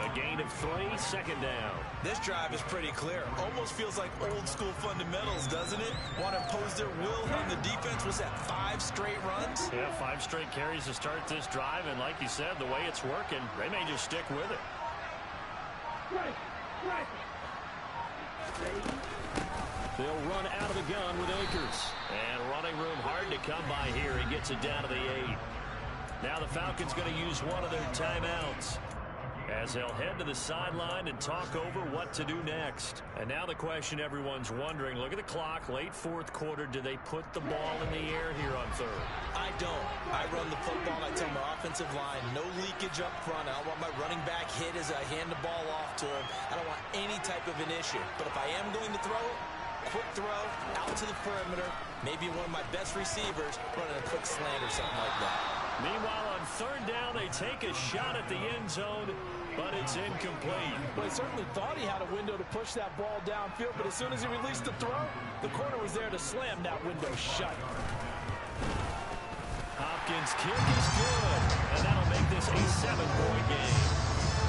A gain of 3, second down. This drive is pretty clear. Almost feels like old school fundamentals, doesn't it? Want to impose their will on the defense. Was that 5 straight runs? Yeah, 5 straight carries to start this drive. And like you said, the way it's working, they may just stick with it. They'll run out of the gun with Akers. And running room hard to come by here. He gets it down to the 8. Now the Falcons going to use one of their timeouts as they'll head to the sideline and talk over what to do next. And now the question everyone's wondering, look at the clock, late fourth quarter, do they put the ball in the air here on third? I don't. I run the football. I tell my offensive line, no leakage up front. I don't want my running back hit as I hand the ball off to him. I don't want any type of an issue. But if I am going to throw it, quick throw, out to the perimeter, maybe one of my best receivers running a quick slant or something like that. Meanwhile, on third down, they take a shot at the end zone, but it's incomplete. Well, he certainly thought he had a window to push that ball downfield, but as soon as he released the throw, the corner was there to slam that window shut. Hopkins' kick is good, and that'll make this a 7-point game.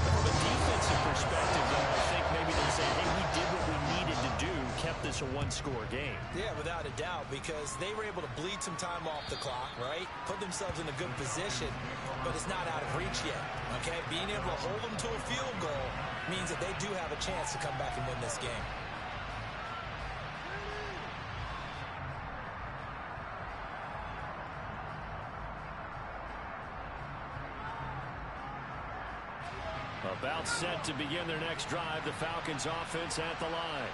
From a defensive perspective, though, I think maybe they say, hey, we did what we needed to do, kept this a one-score game. Yeah, without a doubt, because they were able to bleed some time off the clock, right? Put themselves in a good position, but it's not out of reach yet, okay? Being able to hold them to a field goal means that they do have a chance to come back and win this game. About set to begin their next drive, the Falcons offense at the line.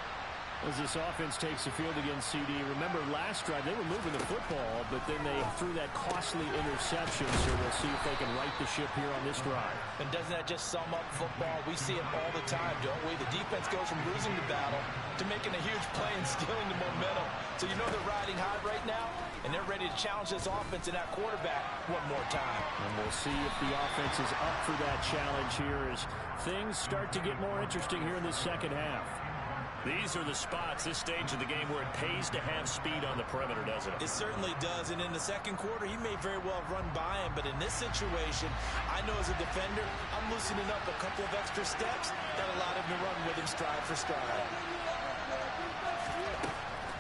As this offense takes the field against CD, remember last drive they were moving the football, but then they threw that costly interception, so we'll see if they can right the ship here on this drive. And doesn't that just sum up football? We see it all the time, don't we? The defense goes from losing the battle to making a huge play and stealing the momentum. So you know they're riding high right now, and they're ready to challenge this offense and that quarterback one more time. And we'll see if the offense is up for that challenge here as things start to get more interesting here in the second half. These are the spots, this stage of the game, where it pays to have speed on the perimeter, doesn't it? It certainly does, and in the second quarter, he may very well have run by him, but in this situation, I know as a defender, I'm loosening up a couple of extra steps that allowed him to run with him stride for stride.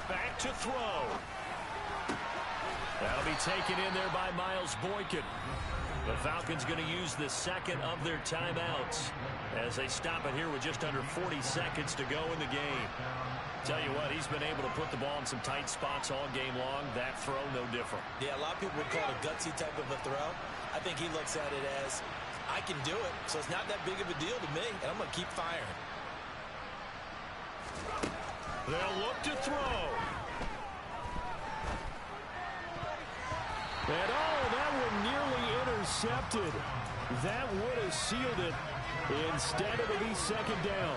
Back to throw. That'll be taken in there by Miles Boykin. The Falcons going to use the second of their timeouts as they stop it here with just under 40 seconds to go in the game. Tell you what, he's been able to put the ball in some tight spots all game long. That throw, no different. Yeah, a lot of people would call it a gutsy type of a throw. I think he looks at it as, I can do it, so it's not that big of a deal to me, and I'm going to keep firing. They'll look to throw. And that one nearly intercepted. That would have sealed it. Instead, it'll be second down.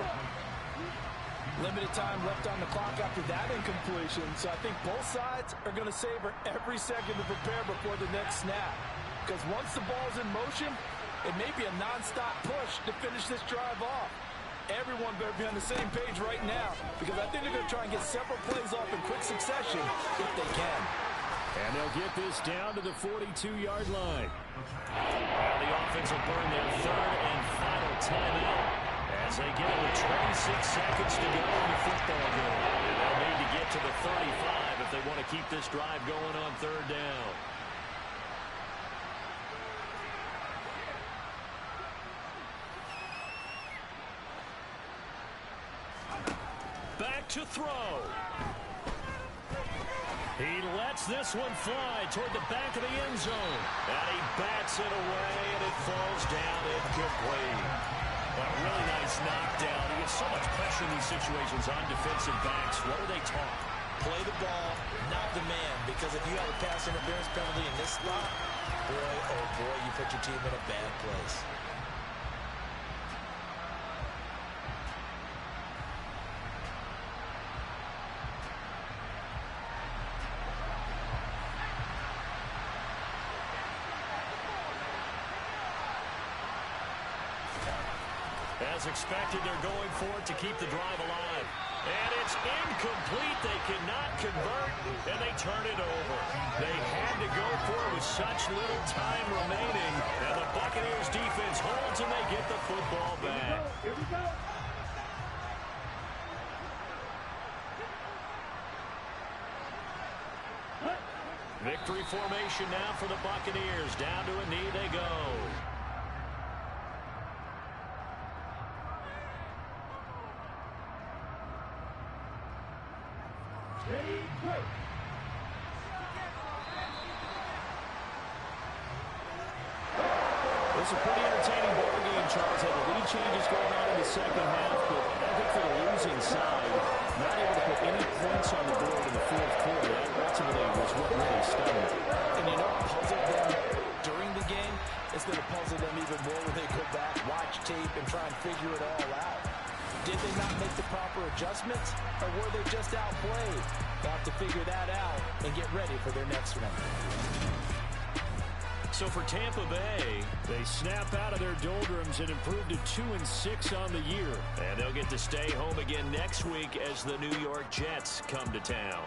Limited time left on the clock after that incompletion, so I think both sides are going to savor every second to prepare before the next snap. Because once the ball's in motion, it may be a nonstop push to finish this drive off. Everyone better be on the same page right now, because I think they're going to try and get several plays off in quick succession if they can. And they'll get this down to the 42-yard line. Now the offense will burn their third and final timeout as they get it with 26 seconds to go in the football game. And they'll need to get to the 35 if they want to keep this drive going on third down. Back to throw. He lets this one fly toward the back of the end zone. And he bats it away, and it falls down incomplete. A really nice knockdown. He gets so much pressure in these situations on defensive backs. What are they taught? Play the ball, not the man, because if you have a pass interference penalty in this spot, boy, oh boy, you put your team in a bad place. As expected, they're going for it to keep the drive alive. And it's incomplete. They cannot convert, and they turn it over. They had to go for it with such little time remaining. And the Buccaneers defense holds, and they get the football back. Here we go. Victory formation now for the Buccaneers. Down to a knee they go. Ready, go. It's a pretty entertaining ball game, Charles. Had the lead changes going on in the second half, but I think for the losing side, not able to put any points on the board in the fourth quarter. That ultimately was what really stung. And you know what puzzled them during the game? It's going to puzzle them even more when they go back, watch tape, and try and figure it all out. Did they not make the proper adjustments, or were they just outplayed? They'll have to figure that out and get ready for their next one. So for Tampa Bay, they snap out of their doldrums and improve to 2-6 on the year. And they'll get to stay home again next week as the New York Jets come to town.